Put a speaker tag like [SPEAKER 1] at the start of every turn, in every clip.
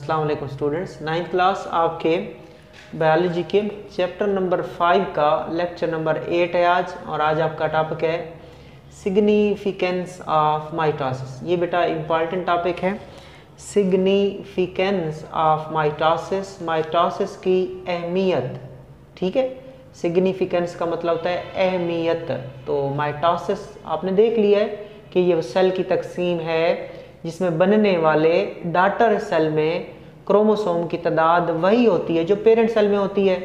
[SPEAKER 1] अस्सलाम वालेकुम students, ninth class आपके बायोलॉजी के चैप्टर नंबर 5 का लेक्चर नंबर 8 है आज। और आज आपका टॉपिक है सिग्निफिकेंस ऑफ माइटोसिस। ये बेटा इम्पॉर्टेंट टॉपिक है, सिग्निफिकेंस ऑफ माइटोसिस, माइटोसिस की अहमियत। ठीक है, सिग्निफिकेंस का मतलब होता है अहमियत। तो माइटोसिस आपने देख लिया है कि ये सेल की तकसीम है जिसमें बनने वाले डॉटर सेल में क्रोमोसोम की तादाद वही होती है जो पेरेंट सेल में होती है।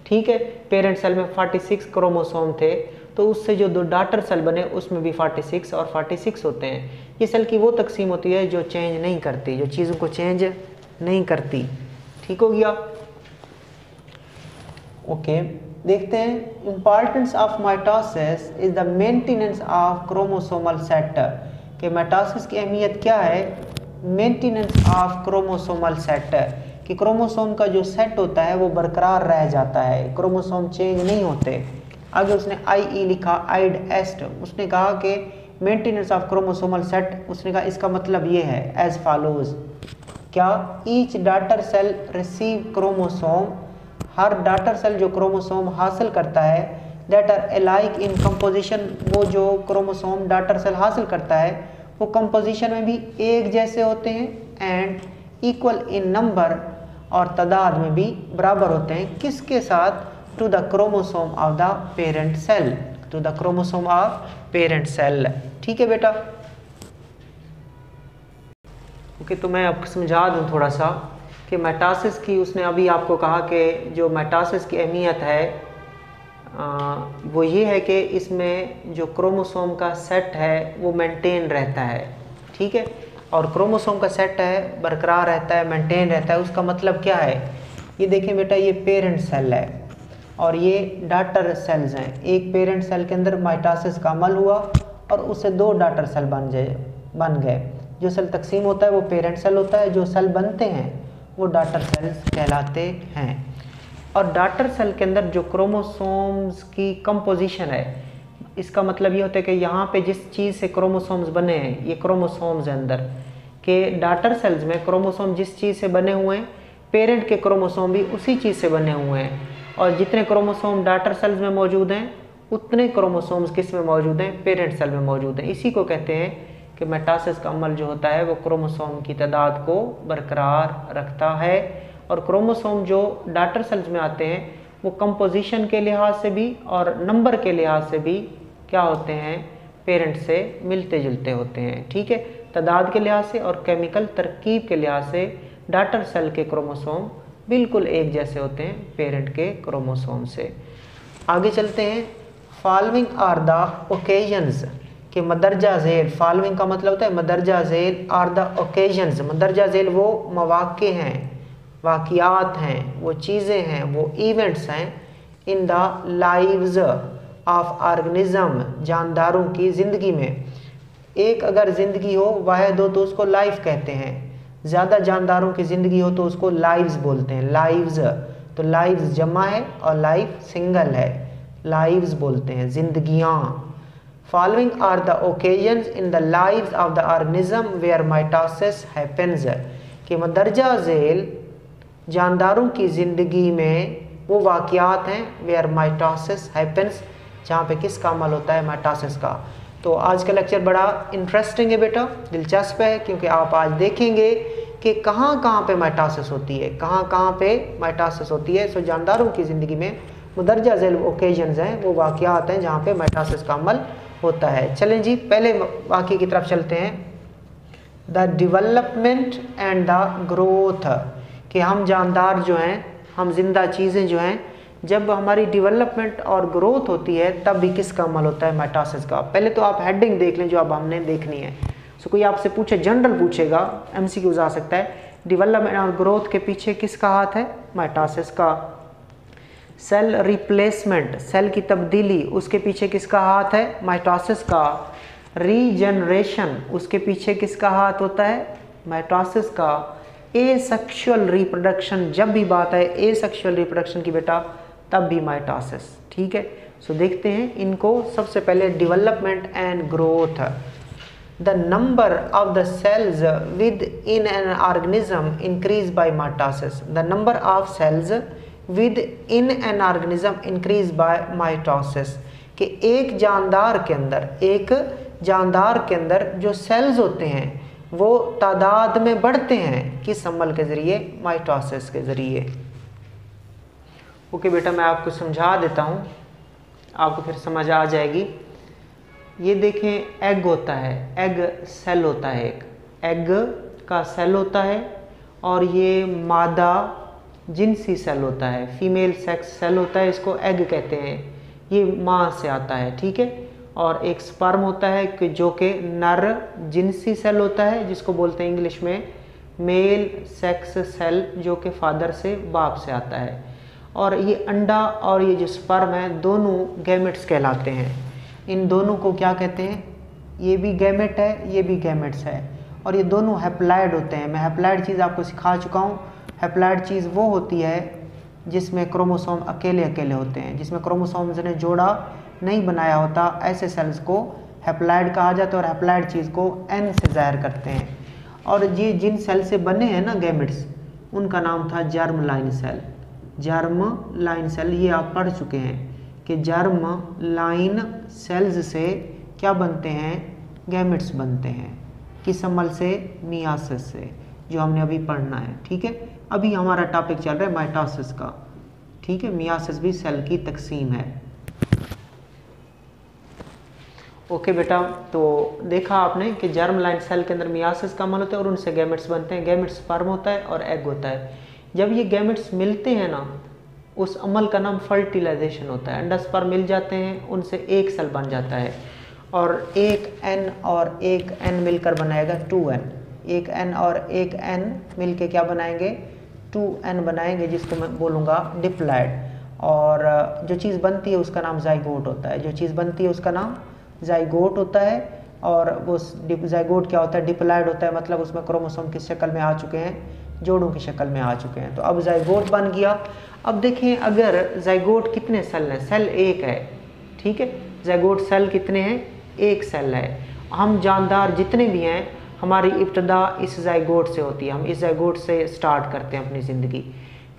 [SPEAKER 1] ठीक है, पेरेंट सेल में 46 क्रोमोसोम थे, तो उससे जो दो डॉटर सेल बने उसमें भी 46 और 46 होते हैं। ये सेल की वो तकसीम होती है जो चेंज नहीं करती, जो चीज़ों को चेंज नहीं करती। ठीक हो गया? ओके, देखते हैं। Importance of mitosis is the maintenance of chromosomal set. कि माइटोसिस की अहमियत क्या है? मेंटेनेंस ऑफ क्रोमोसोमल सेट, कि क्रोमोसोम का जो सेट होता है वो बरकरार रह जाता है, क्रोमोसोम चेंज नहीं होते। आगे उसने आई लिखा, आइड एस्ट। उसने कहा कि मेंटेनेंस ऑफ क्रोमोसोमल सेट, उसने कहा इसका मतलब ये है एज फॉलोज। क्या? Each daughter cell receive chromosome, हर डॉटर सेल जो क्रोमोसोम हासिल करता है, that are alike in composition, वो जो क्रोमोसोम डॉटर सेल हासिल करता है वो कंपोजिशन में भी एक जैसे होते हैं, एंड इक्वल इन नंबर, और तादाद में भी बराबर होते हैं। किसके साथ? To the chromosome of the parent cell, to the chromosome of parent cell. ठीक है बेटा? ओके, तो मैं आपको समझा दूं थोड़ा सा कि माइटोसिस की, उसने अभी आपको कहा कि जो माइटोसिस की अहमियत है वो ये है कि इसमें जो क्रोमोसोम का सेट है वो मेंटेन रहता है। ठीक है, और क्रोमोसोम का सेट है बरकरार रहता है, मेंटेन रहता है। उसका मतलब क्या है? ये देखें बेटा, ये पेरेंट सेल है और ये डॉटर सेल्स हैं। एक पेरेंट सेल के अंदर माइटोसिस का अमल हुआ और उससे दो डॉटर सेल बन गए। जो सेल तकसीम होता है वो पेरेंट सेल होता है, जो सेल बनते हैं वो डॉटर सेल्स कहलाते हैं। और डॉटर सेल के अंदर जो क्रोमोसोम्स की कंपोजिशन है, इसका मतलब ये होता है कि यहाँ पे जिस चीज़ से क्रोमोसोम्स बने हैं, ये क्रोमोसोम्स है अंदर के डॉटर सेल्स में, क्रोमोसोम जिस चीज़ से बने हुए हैं, पेरेंट के क्रोमोसोम भी उसी चीज़ से बने हुए हैं। और जितने क्रोमोसोम डॉटर सेल्स में मौजूद हैं उतने क्रोमोसोम्स किस में मौजूद हैं? पेरेंट सेल में मौजूद हैं। इसी को कहते हैं कि माइटोसिस का अमल जो होता है वो क्रोमोसोम की तादाद को बरकरार रखता है। और क्रोमोसोम जो डॉटर सेल्स में आते हैं वो कंपोजिशन के लिहाज से भी और नंबर के लिहाज से भी क्या होते हैं? पेरेंट से मिलते जुलते होते हैं। ठीक है, तादाद के लिहाज से और केमिकल तरकीब के लिहाज से डॉटर सेल के क्रोमोसोम बिल्कुल एक जैसे होते हैं पेरेंट के क्रोमोसोम से। आगे चलते हैं। फॉलोइंग आर द ओकेजन्स, कि मदरजा झेल, फॉलोइंग का मतलब होता है मदरजा झेल, आर द ओकेजन्स, मदरजा झेल वो मौके हैं, वाक़ियात हैं, वो चीज़ें हैं, वो इवेंट्स हैं in the lives of organism, जानदारों की ज़िंदगी में। एक अगर ज़िंदगी हो, वाहिद हो, तो उसको लाइफ कहते हैं। ज़्यादा जानदारों की ज़िंदगी हो तो उसको लाइव्स बोलते हैं, लाइव्स। तो लाइव्स जमा है और लाइफ सिंगल है, लाइव्स बोलते हैं, ज़िंदगियाँ। Following are the occasions in the lives of the organism where mitosis happens, कि मदरजा झेल जानदारों की ज़िंदगी में वो वाक़ियात हैं वेयर माइटोसिस हैपेंस, जहाँ पे किसका अमल होता है? माइटोसिस का। तो आज का लेक्चर बड़ा इंटरेस्टिंग है बेटा, दिलचस्प है, क्योंकि आप आज देखेंगे कि कहाँ कहाँ पे माइटोसिस होती है, कहाँ कहाँ पे माइटोसिस होती है। सो जानदारों की ज़िंदगी में मुदरजा झेल ओकेजन्स हैं, वो वाक़ियात हैं जहाँ पे माइटोसिस का अमल होता है। चलें जी, पहले वाक़े की तरफ चलते हैं। The development and the growth, कि हम जानदार जो हैं, हम जिंदा चीज़ें जो हैं, जब हमारी डेवलपमेंट और ग्रोथ होती है तब भी किसका अमल होता है? माइटोसिस का। पहले तो आप हेडिंग देख लें जो अब हमने देखनी है। सो कोई आपसे पूछे, जनरल पूछेगा, MCQs आ सकता है, डेवलपमेंट और ग्रोथ के पीछे किसका हाथ है? माइटोसिस का। सेल रिप्लेसमेंट, सेल की तब्दीली, उसके पीछे किसका हाथ है? माइटोसिस का। रीजनरेशन, उसके पीछे किसका हाथ होता है? माइटोसिस का। एसेक्सुअल रिप्रोडक्शन, जब भी बात है एसेक्सुअल रिप्रोडक्शन की बेटा, तब भी माइटोसिस। ठीक है, सो देखते हैं इनको। सबसे पहले development and growth. the number of the cells within an organism increase by mitosis. The number of cells within an organism increase by mitosis. कि एक जानदार के अंदर जो सेल्स होते हैं वो तादाद में बढ़ते हैं किस अमल के ज़रिए? माइटोसिस के ज़रिए। ओके बेटा, मैं आपको समझा देता हूँ, आपको फिर समझ आ जाएगी। ये देखें, एग होता है, एग सेल होता है, एक एग का सेल होता है, और ये मादा जिनसी सेल होता है, फीमेल सेक्स सेल होता है, इसको एग कहते हैं। ये माँ से आता है, ठीक है। और एक स्पर्म होता है कि जो कि नर जिनसी सेल होता है, जिसको बोलते हैं इंग्लिश में मेल सेक्स सेल, जो कि फादर से बाप से आता है। और ये अंडा और ये जो स्पर्म है दोनों गैमेट्स कहलाते हैं। इन दोनों को क्या कहते हैं? ये भी गैमेट है, ये भी गैमेट्स है, और ये दोनों हैप्लॉइड होते हैं। मैं हैप्लॉइड चीज़ आपको सिखा चुका हूँ। हैप्लॉइड चीज़ वो होती है जिसमें क्रोमोसोम अकेले अकेले होते हैं, जिसमें क्रोमोसोम्स ने जोड़ा नहीं बनाया होता, ऐसे सेल्स को हैप्लॉइड कहा जाता है। और हैप्लॉइड चीज़ को एन से ज़ाहिर करते हैं। और ये जिन सेल से बने हैं ना गैमेट्स, उनका नाम था germ line cell. Germ line cell, ये आप पढ़ चुके हैं कि जर्म लाइन सेल्स से क्या बनते हैं? गैमेट्स बनते हैं। किस अमल से? मियासिस से, जो हमने अभी पढ़ना है, ठीक है। अभी हमारा टॉपिक चल रहा है माइटोसिस का, ठीक है। मियासिस भी सेल की तकसीम है। ओके बेटा, तो देखा आपने कि जर्म लाइन सेल के अंदर मियासिस का अमल होता है और उनसे गैमेट्स बनते हैं। गैमेट्स स्पर्म होता है और एग होता है। जब ये गैमेट्स मिलते हैं ना, उस अमल का नाम फर्टिलाइजेशन होता है। अंडा स्पर्म मिल जाते हैं, उनसे एक सेल बन जाता है, और एक एन और एक एन मिलकर बनाएगा 2n। एक एन और एक एन मिलके क्या बनाएंगे? 2n बनाएंगे, जिसको मैं बोलूँगा डिप्लॉइड। और जो चीज़ बनती है उसका नाम जाइगोट होता है। जो चीज़ बनती है उसका नाम जाइगोट होता है। और वो जाइगोट क्या होता है? डिप्लॉइड होता है, मतलब उसमें क्रोमोसोम किस शक्ल में आ चुके हैं? जोड़ों की शक्ल में आ चुके हैं। तो अब जाइगोट बन गया। अब देखें, अगर जाइगोट कितने सेल हैं? सेल एक है, ठीक है। जाइगोट सेल कितने हैं? एक सेल है। हम जानदार जितने भी हैं, हमारी इब्तदा इस जाइगोट से होती है। हम इस जाइगोट से स्टार्ट करते हैं अपनी ज़िंदगी।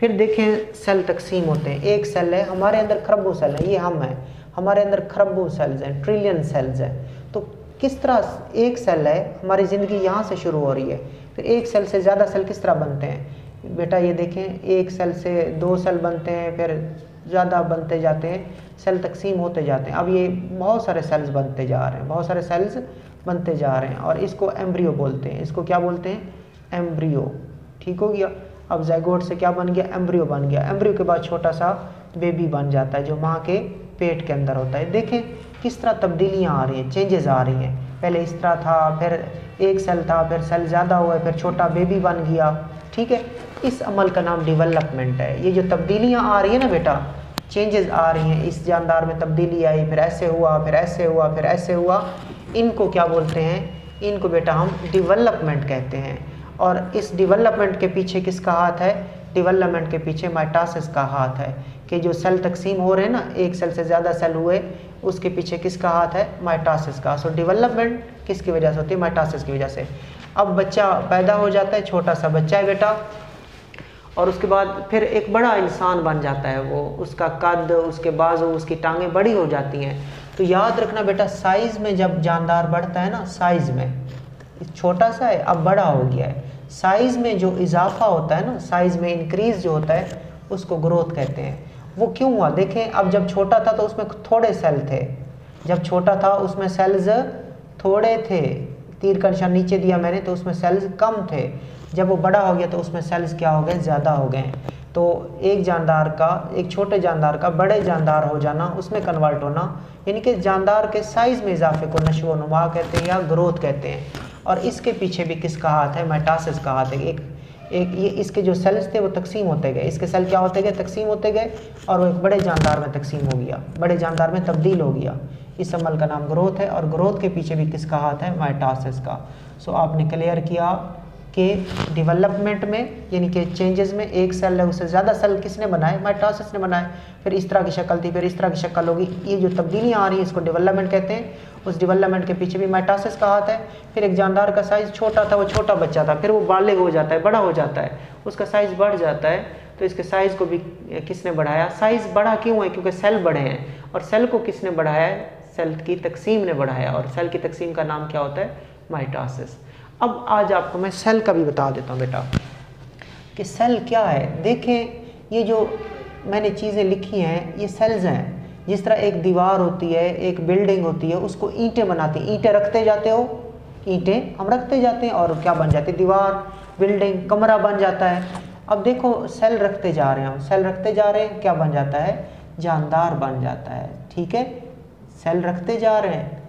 [SPEAKER 1] फिर देखें, सेल तकसीम होते हैं। एक सेल है, हमारे अंदर खरबों सेल है, ये हम हैं, हमारे अंदर खरबों सेल्स हैं, ट्रिलियन सेल्स हैं। तो किस तरह एक सेल है, हमारी ज़िंदगी यहाँ से शुरू हो रही है। फिर एक सेल से ज़्यादा सेल किस तरह बनते हैं? बेटा ये देखें, एक सेल से 2 सेल बनते हैं, फिर ज़्यादा बनते जाते हैं, सेल तकसीम होते जाते हैं। अब ये बहुत सारे सेल्स बनते जा रहे हैं, बहुत सारे सेल्स बनते जा रहे हैं, और इसको एम्ब्रियो बोलते हैं। इसको क्या बोलते हैं? एम्ब्रियो, ठीक हो गया। अब जाइगोट से क्या बन गया? एम्ब्रियो बन गया। एम्ब्रियो के बाद छोटा सा बेबी बन जाता है, जो माँ के पेट के अंदर होता है। देखें किस तरह तब्दीलियाँ आ रही हैं, चेंजेस आ रही हैं। पहले इस तरह था, फिर एक सेल था, फिर सेल ज़्यादा हुआ, फिर छोटा बेबी बन गया, ठीक है। इस अमल का नाम डेवलपमेंट है। ये जो तब्दीलियाँ आ रही है ना बेटा, चेंजेस आ रही हैं, इस जानदार में तब्दीली आई, फिर ऐसे हुआ, फिर ऐसे हुआ, फिर ऐसे हुआ, इनको क्या बोलते हैं? इनको बेटा हम डेवलपमेंट कहते हैं। और इस डेवलपमेंट के पीछे किसका हाथ है? डेवलपमेंट के पीछे माइटोसिस का हाथ है। कि जो सेल तकसीम हो रहे हैं ना, एक सेल से ज़्यादा सेल हुए, उसके पीछे किसका हाथ है? माइटोसिस का। सो डेवलपमेंट किसकी वजह से होती है? माइटोसिस की वजह से। अब बच्चा पैदा हो जाता है, छोटा सा बच्चा है बेटा, और उसके बाद फिर एक बड़ा इंसान बन जाता है वो। उसका कद, उसके बाजू, उसकी टांगें बड़ी हो जाती हैं। तो याद रखना बेटा, साइज़ में जब जानदार बढ़ता है ना, साइज़ में छोटा सा है, अब बड़ा हो गया है, साइज़ में जो इजाफा होता है ना, साइज़ में इंक्रीज़ जो होता है, उसको ग्रोथ कहते हैं। वो क्यों हुआ? देखें, अब जब छोटा था तो उसमें थोड़े सेल थे, जब छोटा था उसमें सेल्स थोड़े थे, तीर का निशान नीचे दिया मैंने, तो उसमें सेल्स कम थे। जब वो बड़ा हो गया तो उसमें सेल्स क्या हो गए? ज़्यादा हो गए। तो एक जानदार का, एक छोटे जानदार का बड़े जानदार हो जाना, उसमें कन्वर्ट होना, यानी कि जानदार के साइज़ में इजाफे को नशो नुमा कहते हैं या ग्रोथ कहते हैं। और इसके पीछे भी किसका हाथ है? माइटोसिस का हाथ है। एक ये इसके जो सेल्स थे वो तकसीम होते गए, इसके सेल क्या होते गए? तकसीम होते गए, और वो एक बड़े जानदार में तकसीम हो गया, बड़े जानदार में तब्दील हो गया। इस अमल का नाम ग्रोथ है, और ग्रोथ के पीछे भी किसका हाथ है? माइटोसिस का। सो आपने क्लियर किया के डेवलपमेंट में यानी कि चेंजेस में एक सेल है उससे ज़्यादा सेल किसने बनाए, माइटोसिस ने बनाए। फिर इस तरह की शक्ल थी, फिर इस तरह की शक्ल होगी, ये जो तब्दीलियाँ आ रही है इसको डेवलपमेंट कहते हैं। उस डेवलपमेंट के पीछे भी माइटोसिस का हाथ है। फिर एक जानदार का साइज़ छोटा था, वो छोटा बच्चा था, फिर वो बालिग हो जाता है, बड़ा हो जाता है, उसका साइज़ बढ़ जाता है, तो इसके साइज़ को भी किसने बढ़ाया। साइज़ बढ़ा क्यों है, क्योंकि सेल बढ़े हैं, और सेल को किसने बढ़ाया है, सेल की तकसीम ने बढ़ाया, और सेल की तकसीम का नाम क्या होता है, माइटोसिस। अब आज आपको मैं सेल का भी बता देता हूँ बेटा कि सेल क्या है। देखें ये जो मैंने चीज़ें लिखी हैं ये सेल्स हैं। जिस तरह एक दीवार होती है, एक बिल्डिंग होती है, उसको ईंटें बनाती हैं, ईंटें रखते जाते हो, ईंटें हम रखते जाते हैं और क्या बन जाती है, दीवार, बिल्डिंग, कमरा बन जाता है। अब देखो सेल रखते जा रहे हैं, सेल रखते जा रहे हैं, क्या बन जाता है, जानदार बन जाता है। ठीक है, सेल रखते जा रहे हैं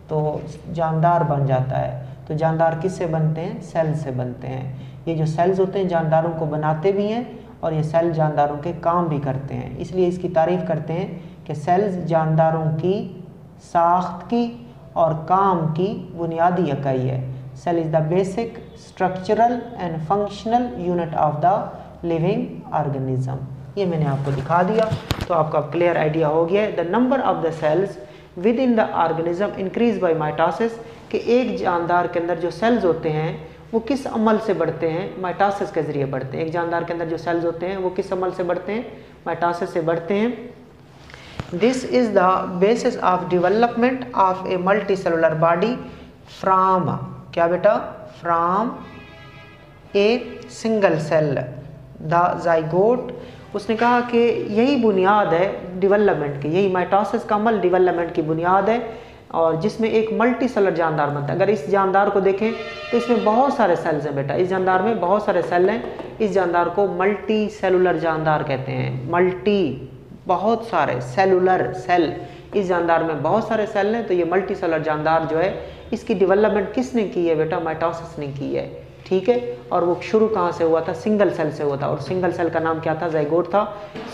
[SPEAKER 1] तो जानदार बन जाता है। तो जानदार किससे बनते हैं, सेल से बनते हैं। ये जो सेल्स होते हैं जानदारों को बनाते भी हैं और ये सेल जानदारों के काम भी करते हैं, इसलिए इसकी तारीफ़ करते हैं कि सेल्स जानदारों की साख्त की और काम की बुनियादी इकाई है। Cell is the basic structural and functional unit of the living organism. ये मैंने आपको दिखा दिया तो आपका क्लियर आइडिया हो गया है। The number of the cells within the organism increase by mitosis, कि एक जानदार के अंदर जो सेल्स होते हैं वो किस अमल से बढ़ते हैं, माइटोसिस के ज़रिए बढ़ते हैं। एक जानदार के अंदर जो सेल्स होते हैं वो किस अमल से बढ़ते हैं, माइटोसिस से बढ़ते हैं। This is the basis of development of a multicellular body from, क्या बेटा, from a single cell the zygote. उसने कहा कि यही बुनियाद है डेवलपमेंट की, यही माइटोसिस का अमल डेवलपमेंट की बुनियाद है, और जिसमें एक मल्टी सेलर जानदार बनता है। अगर इस जानदार को देखें तो इसमें बहुत सारे सेल्स हैं बेटा, इस जानदार में बहुत सारे सेल हैं। इस जानदार को मल्टी सेलुलर जानदार कहते हैं। मल्टी, बहुत सारे, सेलुलर, सेल, इस जानदार में बहुत सारे सेल हैं। तो ये मल्टी सेलर जानदार जो है इसकी डेवलपमेंट किसने की है बेटा, माइटोसिस ने की है। ठीक है, और वो शुरू कहाँ से हुआ था, सिंगल सेल से हुआ था, और सिंगल सेल का नाम क्या था, जाइगोट था।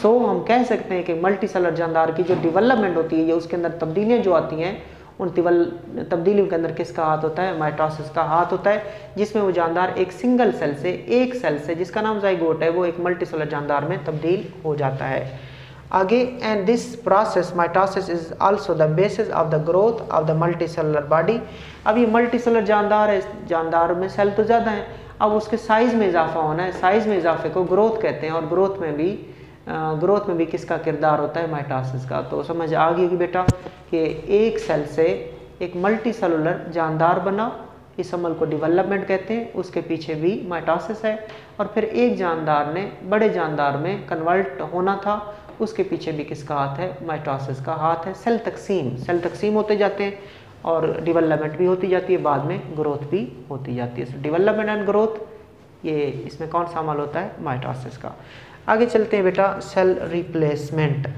[SPEAKER 1] सो हम कह सकते हैं कि मल्टी सेलर जानदार की जो डेवलपमेंट होती है, ये उसके अंदर तब्दीलियाँ जो आती हैं, उन तब्दीलियों के अंदर किसका हाथ होता है, माइटोसिस का हाथ होता है, जिसमें वो जानदार एक सिंगल सेल से, एक सेल से जिसका नाम जाइगोट है, वो एक मल्टी सेलर जानदार में तब्दील हो जाता है। आगे, and this process mitosis is also the basis of the growth of the multi cellular body. अब ये मल्टी सेलर जानदार है, जानदार में सेल तो ज़्यादा है, अब उसके साइज़ में इजाफा होना है, साइज़ में इजाफे को ग्रोथ कहते हैं, और ग्रोथ में भी किसका किरदार होता है, माइटोसिस का। तो समझ आ गई कि बेटा कि एक सेल से एक मल्टी सेलुलर जानदार बना, इस अमल को डेवलपमेंट कहते हैं, उसके पीछे भी माइटोसिस है, और फिर एक जानदार ने बड़े जानदार में कन्वर्ट होना था, उसके पीछे भी किसका हाथ है, माइटोसिस का हाथ है। सेल तकसीम होते जाते हैं और डेवलपमेंट भी होती जाती है, बाद में ग्रोथ भी होती जाती है। डेवलपमेंट एंड ग्रोथ, ये इसमें कौन सा अमल होता है, माइटोसिस का। आगे चलते हैं बेटा, सेल रिप्लेसमेंट।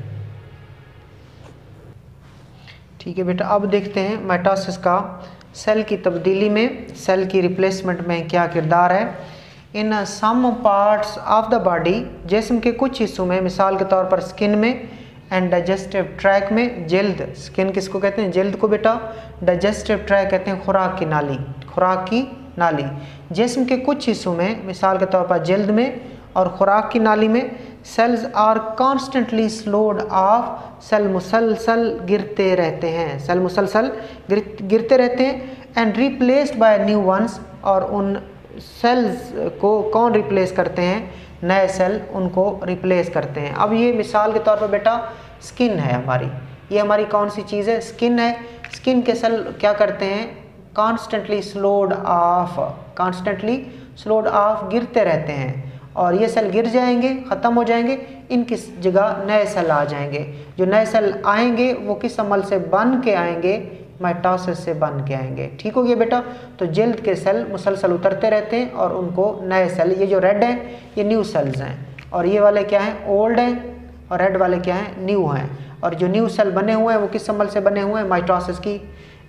[SPEAKER 1] ठीक है बेटा, अब देखते हैं माइटोसिस का सेल की तब्दीली में, सेल की रिप्लेसमेंट में क्या किरदार है। In some parts of the body, जिस्म के कुछ हिस्सों में, मिसाल के तौर पर स्किन में, एंड डाइजेस्टिव ट्रैक में, जल्द, स्किन किसको कहते हैं, जल्द को बेटा, डाइजेस्टिव ट्रैक कहते हैं खुराक की नाली, खुराक की नाली। जिस्म के कुछ हिस्सों में, मिसाल के तौर पर जल्द में और खुराक की नाली में, cells are constantly sloughed off, cell मुसलसल गिरते रहते हैं, सेल मुसलसल गिरते रहते हैं, and replaced by new ones, और उन सेल्स को कौन रिप्लेस करते हैं, नए सेल उनको रिप्लेस करते हैं। अब ये मिसाल के तौर पर बेटा स्किन है हमारी, ये हमारी कौन सी चीज़ है, स्किन है। स्किन के सेल क्या करते हैं, कॉन्स्टेंटली स्लोड ऑफ गिरते रहते हैं, और ये सेल गिर जाएंगे, ख़त्म हो जाएंगे, इनकी जगह नए सेल आ जाएंगे। जो नए सेल आएंगे वो किस अमल से बन के आएंगे, माइटोसिस से बन के आएंगे। ठीक हो गया बेटा। तो जल्द के सेल मुसलसल उतरते रहते हैं और उनको नए सेल, ये जो रेड हैं ये न्यू सेल्स हैं, और ये वाले क्या हैं, ओल्ड हैं, और रेड वाले क्या हैं, न्यू हैं। और जो न्यू सेल बने हुए हैं वो किस अमल से बने हुए हैं, माइटोसिस की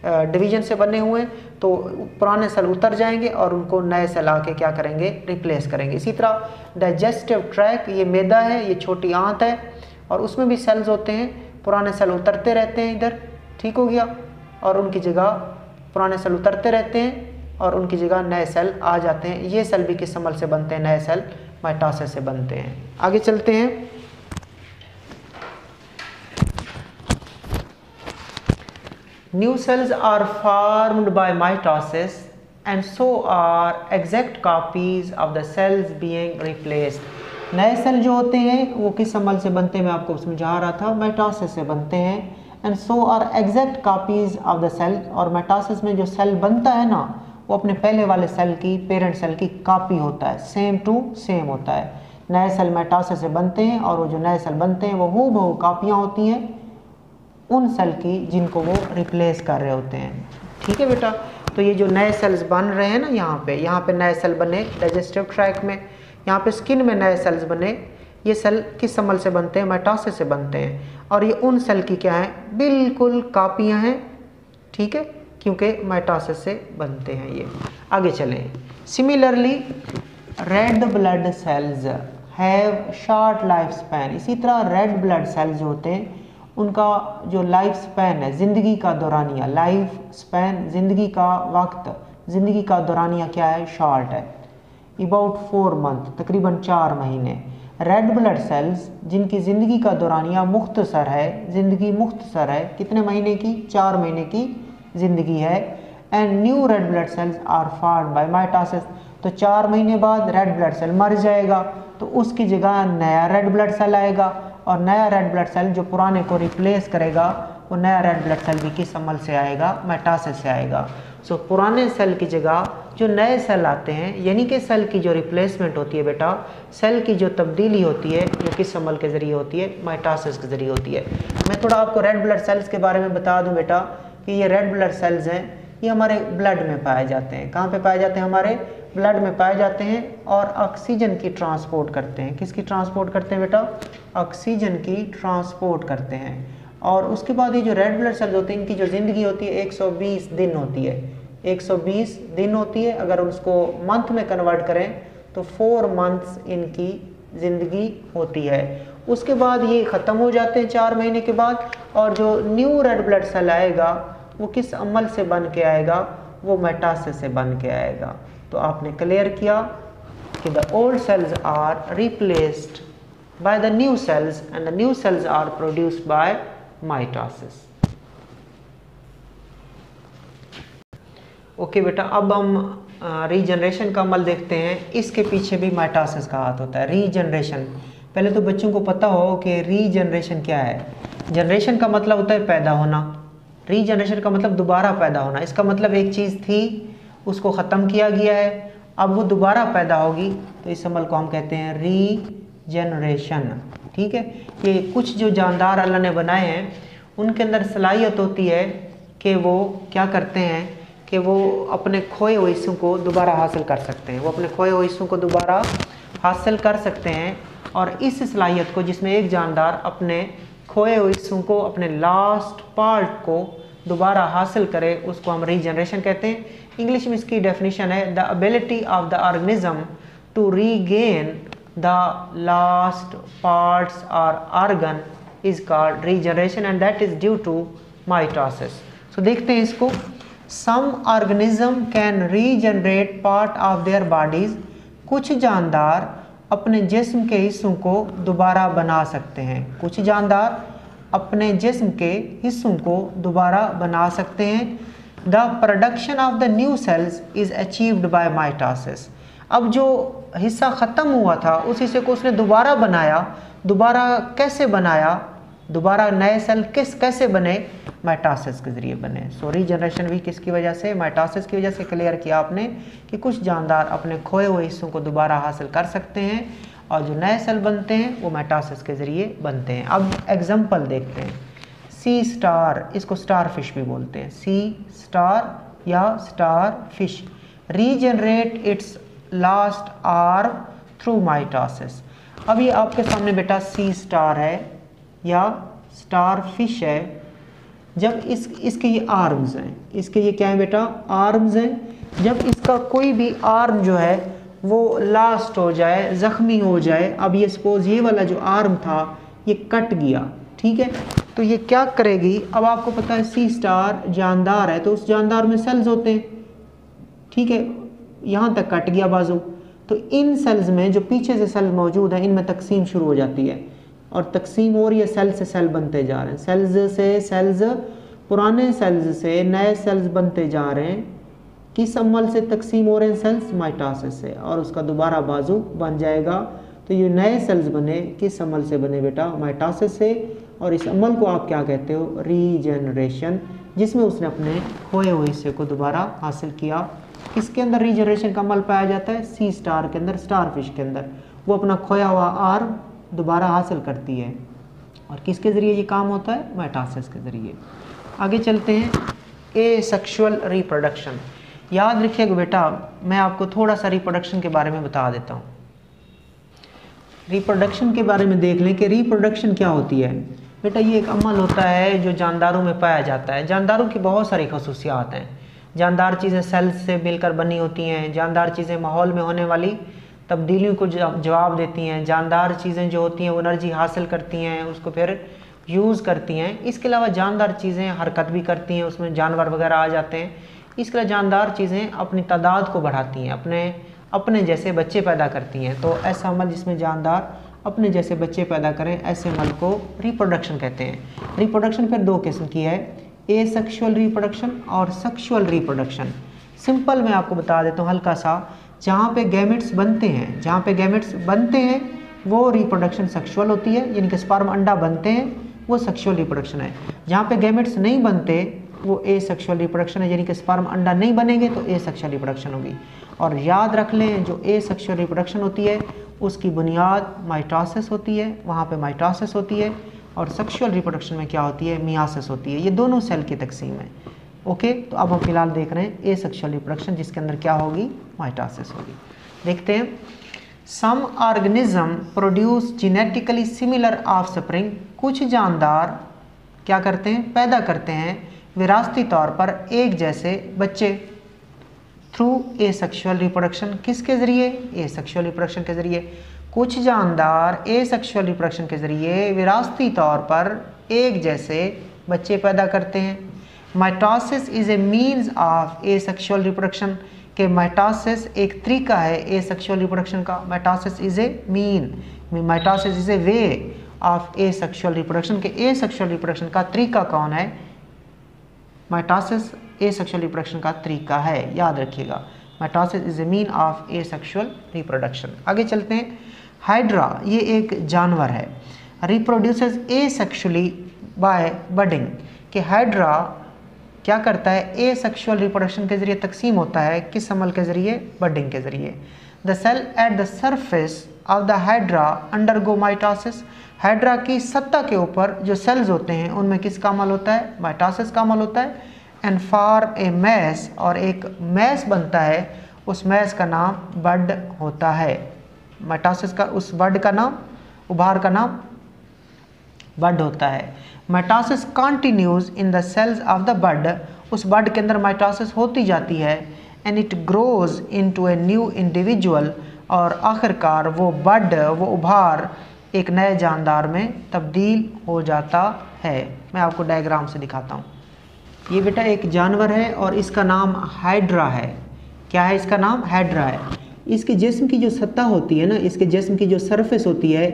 [SPEAKER 1] डिवीजन से बने हुए हैं। तो पुराने सेल उतर जाएंगे और उनको नए सेल आके क्या करेंगे, रिप्लेस करेंगे। इसी तरह डाइजेस्टिव ट्रैक, ये मैदा है, ये छोटी आंत है, और उसमें भी सेल्स होते हैं, पुराने सेल उतरते रहते हैं इधर, ठीक हो गया, और उनकी जगह पुराने सेल उतरते रहते हैं, और उनकी जगह नए सेल आ जाते हैं। ये सेल भी किस अमल से बनते हैं? नए सेल माइटोसिस से बनते हैं। आगे चलते हैं। New cells are formed by mitosis and so are exact copies of the cells being replaced. नए सेल जो होते हैं वो किस अमल से बनते हैं? मैं आपको समझा रहा था, माइटोसिस से बनते हैं। And so are exact copies of the cell, और माइटोसिस में जो सेल बनता है ना वो अपने पहले वाले सेल की, पेरेंट सेल की कॉपी होता है, सेम टू सेम होता है। नए सेल माइटोसिस से बनते हैं और वो जो नए सेल बनते हैं वो हूबहू कॉपियाँ होती हैं उन सेल की जिनको वो रिप्लेस कर रहे होते हैं। ठीक है बेटा, तो ये जो नए सेल्स बन रहे हैं ना, यहाँ पे नए सेल बने डाइजेस्टिव ट्रैक्ट में, यहाँ पे स्किन में नए सेल्स बने। ये सेल किस अमल से बनते हैं? माइटोसिस से बनते हैं। और ये उन सेल की क्या है? बिल्कुल कॉपियाँ हैं। ठीक है, क्योंकि माइटोसिस से बनते हैं ये। आगे चलें। Similarly red blood cells have short life span. इसी तरह रेड ब्लड सेल्स जो होते हैं उनका जो लाइफ स्पैन है, ज़िंदगी का दौरानिया, लाइफ स्पैन ज़िंदगी का वक्त, ज़िंदगी का दौरानिया क्या है? शॉर्ट है, अबाउट 4 मंथ, तकरीबन 4 महीने। रेड ब्लड सेल्स जिनकी ज़िंदगी का दौरानिया मुख्तसर है, ज़िंदगी मुख्तसर है, कितने महीने की? 4 महीने की ज़िंदगी है। And new red blood cells are formed by mitosis. तो 4 महीने बाद रेड ब्लड सेल मर जाएगा, तो उसकी जगह नया रेड ब्लड सेल आएगा, और नया रेड ब्लड सेल जो पुराने को रिप्लेस करेगा वो नया रेड ब्लड सेल भी किस अमल से आएगा? माइटोसिस से आएगा। सो पुराने सेल की जगह जो नए सेल आते हैं, यानी कि सेल की जो रिप्लेसमेंट होती है बेटा, सेल की जो तब्दीली होती है वो किस अमल के ज़रिए होती है? माइटोसिस के ज़रिए होती है। मैं थोड़ा आपको रेड ब्लड सेल्स के बारे में बता दूं बेटा कि ये रेड ब्लड सेल्स हैं, ये हमारे ब्लड में पाए जाते हैं। कहाँ पे पाए जाते हैं? हमारे ब्लड में पाए जाते हैं, और ऑक्सीजन की ट्रांसपोर्ट करते हैं। किसकी ट्रांसपोर्ट करते हैं बेटा? ऑक्सीजन की ट्रांसपोर्ट करते हैं। और उसके बाद ये जो रेड ब्लड सेल्स होते हैं इनकी जो ज़िंदगी होती है 120 दिन होती है, 120 दिन होती है। अगर उसको मंथ में कन्वर्ट करें तो 4 मंथ्स इनकी ज़िंदगी होती है। उसके बाद ये ख़त्म हो जाते हैं 4 महीने के बाद, और जो न्यू रेड ब्लड सेल आएगा वो किस अमल से बन के आएगा? वो माइटोसिस से बन के आएगा। तो आपने क्लियर किया कि the old cells are replaced by the new cells and the new cells are produced by mitosis. Okay बेटा, अब हम रीजनरेशन का अमल देखते हैं। इसके पीछे भी माइटोसिस का हाथ होता है। रीजनरेशन, पहले तो बच्चों को पता हो कि रीजनरेशन क्या है। जनरेशन का मतलब होता है पैदा होना, रीजनरेशन का मतलब दोबारा पैदा होना। इसका मतलब एक चीज़ थी उसको ख़त्म किया गया है, अब वो दोबारा पैदा होगी, तो इस अमल को हम कहते हैं रीजनरेशन। ठीक है, ये कुछ जो जानदार अल्लाह ने बनाए हैं उनके अंदर सलाहियत होती है कि वो क्या करते हैं कि वो अपने खोए हुए हिस्सों को दोबारा हासिल कर सकते हैं। वो अपने खोए हुए हिस्सों को दोबारा हासिल कर सकते हैं, और इस सलाहियत को, जिसमें एक जानदार अपने खोए हुए हिस्सों को, अपने लास्ट पार्ट को दोबारा हासिल करे, उसको हम रीजनरेशन कहते हैं। इंग्लिश में इसकी डेफिनेशन है the ability of the organism to regain the last parts और organ is called regeneration and that is due to mitosis. So देखते हैं इसको। Some organism can regenerate part of their bodies. कुछ जानदार अपने जिस्म के हिस्सों को दोबारा बना सकते हैं। कुछ जानदार अपने जिस्म के हिस्सों को दोबारा बना सकते हैं। The production of the new sales is achieved by mitosis. अब जो हिस्सा ख़त्म हुआ था उस हिस्से को उसने दोबारा बनाया। दोबारा कैसे बनाया? दोबारा नए सेल कैसे बने? माइटोसिस के ज़रिए बने। सो रीजनरेशन भी किसकी वजह से? माइटोसिस की वजह से। क्लियर किया आपने कि कुछ जानदार अपने खोए हुए हिस्सों को दोबारा हासिल कर सकते हैं, और जो नए सेल बनते हैं वो माइटोसिस के ज़रिए बनते हैं। अब एग्जांपल देखते हैं। सी स्टार, इसको स्टार फिश भी बोलते हैं, सी स्टार या star fish, regenerate it's last arm through mitosis. अब ये आपके सामने बेटा सी स्टार है या स्टार फिश है। जब इसके ये आर्म्स हैं, इसके ये क्या है बेटा? आर्म्स हैं। जब इसका कोई भी आर्म जो है वो लास्ट हो जाए, ज़ख्मी हो जाए, अब ये सपोज ये वाला जो आर्म था ये कट गया, ठीक है, तो ये क्या करेगी? अब आपको पता है सी स्टार जानदार है, तो उस जानदार में सेल्स होते हैं, ठीक है, यहाँ तक कट गया बाजू। तो इन सेल्स में जो पीछे से सेल मौजूद हैं इनमें तकसीम शुरू हो जाती है और तकसीम हो रही है, सेल से सेल बनते जा रहे हैं, सेल्स से सेल्स, पुराने सेल्स से नए सेल्स बनते जा रहे हैं। किस अमल से तकसीम हो रहे हैं सेल्स? माइटोसिस से, और उसका दोबारा बाजू बन जाएगा। तो ये नए सेल्स बने किस अमल से बने बेटा? माइटोसिस से। और इस अमल को आप क्या कहते हो? रीजनरेशन, जिसमें उसने अपने खोए हुए हिस्से को दोबारा हासिल किया। किसके अंदर रीजनरेशन का अमल पाया जाता है? सी स्टार के अंदर, स्टार फिश के अंदर। वो अपना खोया हुआ आर्म दोबारा हासिल करती है। और किसके ज़रिए ये काम होता है? माइटोसिस के ज़रिए। आगे चलते हैं, एसेक्सुअल रिप्रोडक्शन। याद रखिएगा बेटा, मैं आपको थोड़ा सा रिप्रोडक्शन के बारे में बता देता हूँ। रिप्रोडक्शन के बारे में देख लें कि रिप्रोडक्शन क्या होती है। बेटा ये एक अमल होता है जो जानदारों में पाया जाता है। जानदारों की बहुत सारी खसूसियात हैं। जानदार चीज़ें सेल्स से मिलकर बनी होती हैं। जानदार चीज़ें माहौल में होने वाली तब्दीलियों को जवाब देती हैं। जानदार चीज़ें जो होती हैं वो एनर्जी हासिल करती हैं, उसको फिर यूज़ करती हैं। इसके अलावा जानदार चीज़ें हरकत भी करती हैं, उसमें जानवर वगैरह आ जाते हैं। इसके अलावा जानदार चीज़ें अपनी तादाद को बढ़ाती हैं, अपने जैसे बच्चे पैदा करती हैं। तो ऐसा अमल जिसमें जानदार अपने जैसे बच्चे पैदा करें, ऐसे अमल को रिप्रोडक्शन कहते हैं। रिप्रोडक्शन फिर दो किस्म की है, एसेक्सुअल रिप्रोडक्शन और सेक्सुअल रिप्रोडक्शन। सिंपल मैं आपको बता देता हूँ हल्का सा। जहाँ पे गैमेट्स बनते हैं, जहाँ पे गैमेट्स बनते हैं वो रिप्रोडक्शन सेक्सुअल होती है, यानी कि स्पर्म अंडा बनते हैं वो सेक्सुअल रिप्रोडक्शन है। जहाँ पे गैमेट्स नहीं बनते वो एसेक्सुअल रिप्रोडक्शन है, यानी कि स्पर्म अंडा नहीं बनेंगे तो एसेक्सुअल रिप्रोडक्शन होगी। और याद रख लें, जो एसेक्सुअल रिप्रोडक्शन होती है उसकी बुनियाद माइटोसिस होती है, वहाँ पे माइटोसिस होती है। और सेक्सुअल रिप्रोडक्शन में क्या होती है? मियासिस होती है। ये दोनों सेल की तकसीम है। ओके, तो अब हम फिलहाल देख रहे हैं एसेक्सुअल रिप्रोडक्शन, जिसके अंदर क्या होगी? माइटोसिस होगी। देखते हैं, some organism produce genetically similar offspring. कुछ जानदार क्या करते हैं? पैदा करते हैं विरासती तौर पर एक जैसे बच्चे थ्रू एसेक्सुअल रिप्रोडक्शन। किसके ज़रिए? एसेक्सुअल रिप्रोडक्शन के ज़रिए। कुछ जानदार एसेक्सुअल रिप्रोडक्शन के ज़रिए विरासती तौर पर एक जैसे बच्चे पैदा करते हैं। Mitosis is a means of asexual reproduction, के माइटोसिस एक तरीका है एसेक्सुअल रिप्रोडक्शन का। Mitosis is a mean, mitosis is a way of asexual reproduction, के एसेक्सुअल रिप्रोडक्शन का तरीका कौन है? माइटोसिस एसेक्सुअल रिप्रोडक्शन का तरीका है, याद रखिएगा। Mitosis is a mean of asexual reproduction. आगे चलते हैं, हाइड्रा ये एक जानवर है, रिप्रोड्यूसेस एसेक्सुअली बाय बडिंग, कि हाइड्रा क्या करता है? एसेक्सुअल रिप्रोडक्शन के जरिए तकसीम होता है। किस अमल के जरिए? बडिंग के जरिए। The cell at the surface of the hydra undergo mitosis. Hydra की सतह के ऊपर जो सेल्स होते हैं उनमें किसका अमल होता है? माइटोसिस का अमल होता है। एंड फॉर्म ए मैस, और एक मैस बनता है, उस मैस का नाम बड होता है। माइटोसिस का उस बड का नाम, उभार का नाम बड होता है। Mitosis continues in the cells of the bud, उस बड के अंदर माइटोसिस होती जाती है। And it grows into a new individual, और आखिरकार वो बड, वो उभार एक नए जानदार में तब्दील हो जाता है। मैं आपको डायग्राम से दिखाता हूँ। ये बेटा एक जानवर है और इसका नाम हाइड्रा है। क्या है इसका नाम? हाइड्रा है। इसके जिस्म की जो सतह होती है ना, इसके जिस्म की जो सरफेस होती है,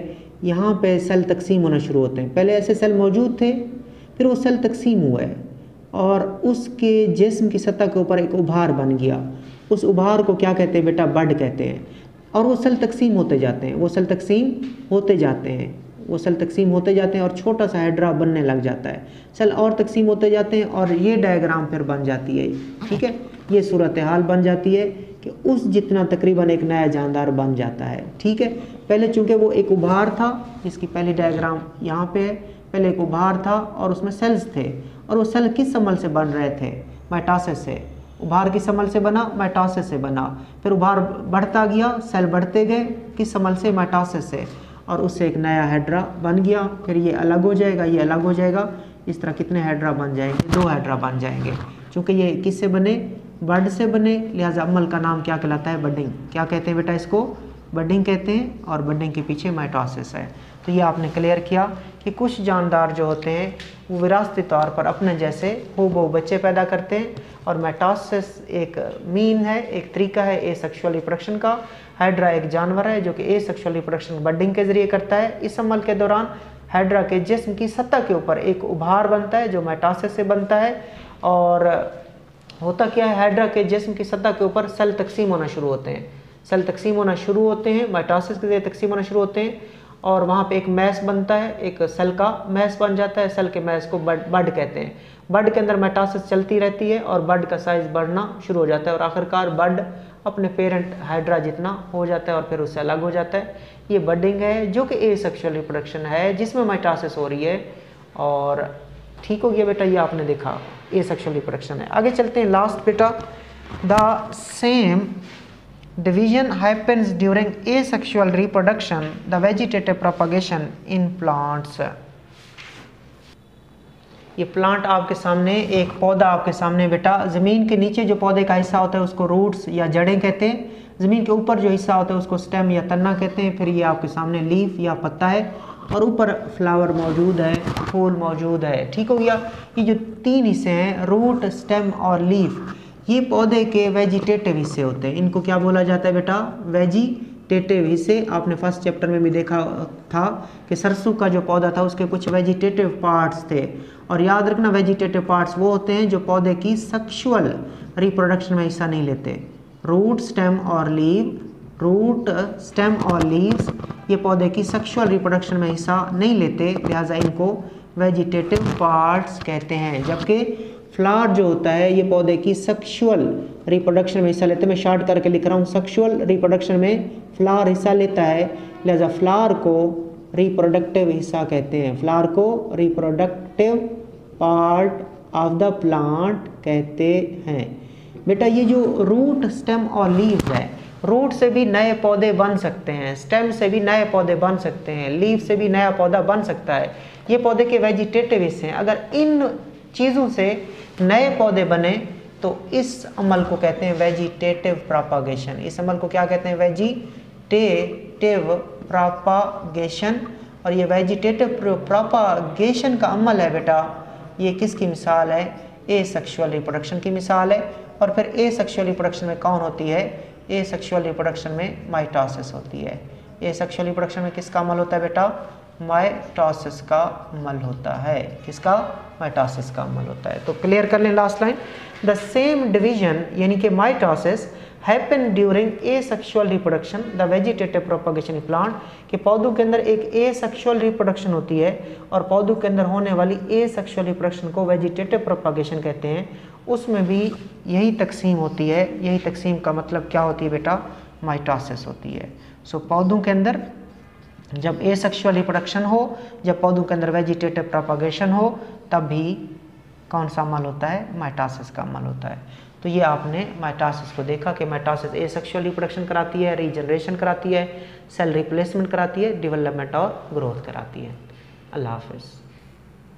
[SPEAKER 1] यहाँ पे सेल तकसीम होना शुरू होते हैं। पहले ऐसे सेल मौजूद थे, फिर वो सेल तकसीम हुए और उसके जिस्म की सतह के ऊपर एक उभार बन गया। उस उभार को क्या कहते हैं बेटा? बड कहते हैं। और वो सेल तकसीम होते जाते हैं, वो सेल तकसीम होते जाते हैं, वो सेल तकसीम होते जाते हैं और छोटा सा हाइड्रा बनने लग जाता है। सेल और तकसीम होते जाते हैं और ये डायग्राम फिर बन जाती है। ठीक है, ये सूरत हाल बन जाती है कि उस जितना तकरीबन एक नया जानदार बन जाता है। ठीक है, पहले चूंकि वो एक उभार था, जिसकी पहली डायग्राम यहाँ पे है, पहले एक उभार था और उसमें सेल्स थे, और वो सेल किस अमल से बन रहे थे? माइटोसिस से। उभार किस अमल से बना? माइटोसिस से बना। फिर उभार बढ़ता गया, सेल बढ़ते गए, किस अमल से? माइटोसिस से, और उससे एक नया हाइड्रा बन गया। फिर ये अलग हो जाएगा, ये अलग हो जाएगा। इस तरह कितने हाइड्रा बन जाएंगे? 2 हाइड्रा बन जाएंगे। चूँकि ये किससे बने? बड से बने, लिहाजा अमल का नाम क्या कहलाता है? बडिंग। क्या कहते हैं बेटा इसको? बडिंग कहते हैं और बडिंग के पीछे माइटोसिस है। तो ये आपने क्लियर किया कि कुछ जानदार जो होते हैं वो विरासती तौर पर अपने जैसे हूबहू बच्चे पैदा करते हैं, और माइटोसिस एक मीन है, एक तरीका है एसेक्सुअल रिप्रोडक्शन का। हाइड्रा एक जानवर है जो कि एसेक्सुअल रिप्रोडक्शन बडिंग के जरिए करता है। इस अमल के दौरान हाइड्रा के जिस्म की सतह के ऊपर एक उभार बनता है जो माइटोसिस से बनता है। और होता क्या है, हाइड्रा के जिस्म की सतह के ऊपर सेल तकसीम होना शुरू होते हैं, सेल तकसीम होना शुरू होते हैं, माइटोसिस के जरिए तकसीम होना शुरू होते हैं, और वहाँ पे एक मैस बनता है, एक सेल का मैस बन जाता है। सेल के मैस को बड कहते हैं। बड के अंदर माइटोसिस चलती रहती है और बड का साइज बढ़ना शुरू हो जाता है और आखिरकार बड अपने पेरेंट हाइड्रा जितना हो जाता है और फिर उससे अलग हो जाता है। ये बडिंग है जो कि एसेक्सुअल रिप्रोडक्शन है जिसमें माइटोसिस हो रही है। और ठीक हो गया बेटा, ये आपने देखा एसेक्सुअल रिप्रोडक्शन है। आगे चलते हैं लास्ट बेटा, the same division happens during asexual reproduction, the vegetative propagation in plants। ये प्लांट आपके सामने, एक पौधा आपके सामने बेटा, ज़मीन के नीचे जो पौधे का हिस्सा होता है उसको रूट्स या जड़ें कहते हैं, ज़मीन के ऊपर जो हिस्सा होता है उसको स्टेम या तना कहते हैं, फिर ये आपके सामने लीफ या पत्ता है, और ऊपर फ्लावर मौजूद है, फूल मौजूद है। ठीक हो गया। ये जो तीन हिस्से हैं, रूट, स्टेम और लीफ, ये पौधे के वेजिटेटिव हिस्से होते हैं। इनको क्या बोला जाता है बेटा? वेजिटेटिव हिस्से। आपने फर्स्ट चैप्टर में भी देखा था कि सरसों का जो पौधा था उसके कुछ वेजिटेटिव पार्ट्स थे, और याद रखना वेजिटेटिव पार्ट्स वो होते हैं जो पौधे की सेक्सुअल रिप्रोडक्शन में हिस्सा नहीं लेते। रूट, स्टेम और लीव, रूट, स्टेम और लीव्स ये पौधे की सेक्सुअल रिप्रोडक्शन में हिस्सा नहीं लेते, लिहाजा इनको वेजिटेटिव पार्ट्स कहते हैं। जबकि फ्लावर जो होता है ये पौधे की सेक्सुअल रिप्रोडक्शन में हिस्सा लेते हैं। मैं शॉर्ट करके लिख रहा हूँ, सेक्सुअल रिप्रोडक्शन में फ्लावर हिस्सा लेता है, लिहाजा फ्लावर को रिप्रोडक्टिव हिस्सा कहते हैं। फ्लावर को reproductive part of the plant कहते हैं। बेटा ये जो रूट, स्टेम और लीव्स है, रूट से भी नए पौधे बन सकते हैं, स्टेम से भी नए पौधे बन सकते हैं, लीव से भी नया पौधा बन सकता है। ये पौधे के वेजिटेटिव हिस्से हैं। अगर इन चीज़ों से नए पौधे बने तो इस अमल को कहते हैं वेजिटेटिव प्रोपागेशन। इस अमल को क्या कहते हैं? Vegetative propagation. और ये वेजिटेटिव प्रोपागेशन का अमल है बेटा, ये किसकी मिसाल है? एसेक्सुअल रिप्रोडक्शन की मिसाल है। और फिर एसेक्सुअल रिप्रोडक्शन में कौन होती है? एसेक्सुअल रिप्रोडक्शन में माइटोसिस होती है। एसेक्सुअल रिप्रोडक्शन में किसका अमल होता है बेटा? माइटोसिस का अमल होता है। किसका? माइटोसिस का अमल होता है। तो क्लियर कर लें last line, the same division यानी कि mitosis happen during asexual reproduction the vegetative propagation plant, कि पौधों के अंदर एक एसेक्सुअल रिप्रोडक्शन होती है और पौधों के अंदर होने वाली एसेक्सुअल रिप्रोडक्शन को वेजिटेटिव प्रोपगेशन कहते हैं। उसमें भी यही तकसीम होती है। यही तकसीम का मतलब क्या होती है बेटा? माइटोसिस होती है। सो पौधों के अंदर जब एसेक्सुअल रिप्रोडक्शन हो, जब पौधों के अंदर वेजिटेटिव प्रोपगेशन हो, तब भी कौन सा अमल होता है? माइटोसिस का अमल होता है। तो ये आपने माइटोसिस को देखा कि माइटोसिस एसेक्सुअल रिप्रोडक्शन कराती है, रीजनरेशन कराती है, सेल रिप्लेसमेंट कराती है, डेवलपमेंट और ग्रोथ कराती है। अल्लाह हाफिज़।